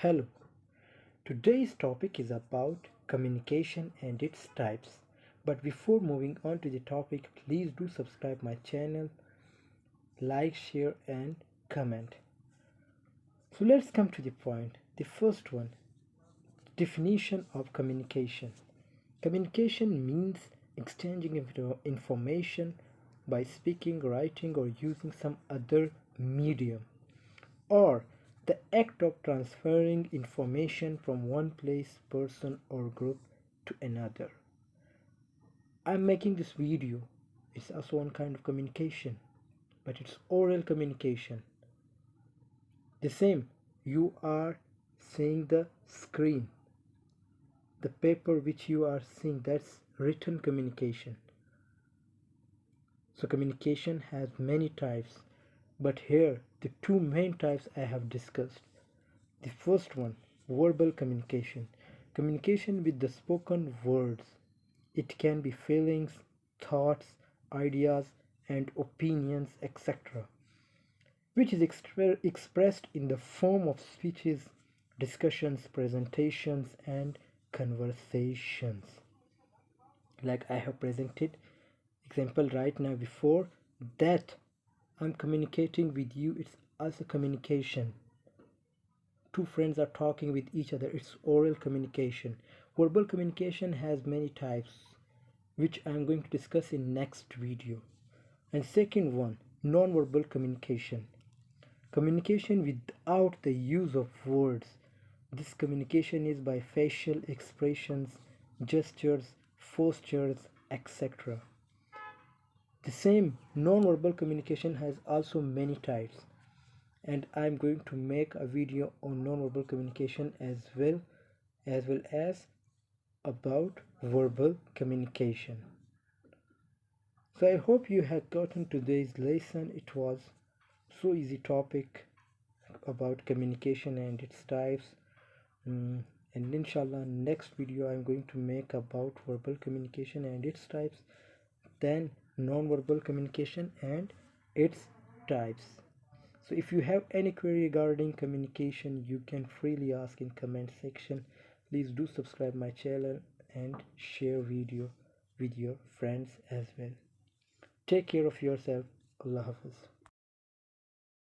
Hello, today's topic is about communication and its types. But before moving on to the topic, please do subscribe my channel, like, share and comment. So let's come to the point. The first one, definition of communication. Communication means exchanging information by speaking, writing or using some other medium, or the act of transferring information from one place, person or group to another. I'm making this video. It's also one kind of communication, but it's oral communication. The same, you are seeing the screen, the paper which you are seeing, that's written communication. So communication has many types, but here the two main types I have discussed. The first one, verbal communication. Communication with the spoken words. It can be feelings, thoughts, ideas, and opinions, etc., which is expressed in the form of speeches, discussions, presentations, and conversations. Like I have presented example right now before that I'm communicating with you, it's also communication. Two friends are talking with each other, it's oral communication. Verbal communication has many types, which I'm going to discuss in next video. And second one, non-verbal communication. Communication without the use of words. This communication is by facial expressions, gestures, postures, etc. The same non-verbal communication has also many types, and I'm going to make a video on non-verbal communication as about verbal communication. So I hope you have gotten today's lesson. It was so easy topic about communication and its types. And inshallah next video I'm going to make about verbal communication and its types, then non-verbal communication and its types. So if you have any query regarding communication, you can freely ask in comment section. Please do subscribe my channel and share video with your friends as well. Take care of yourself. Allah Hafiz.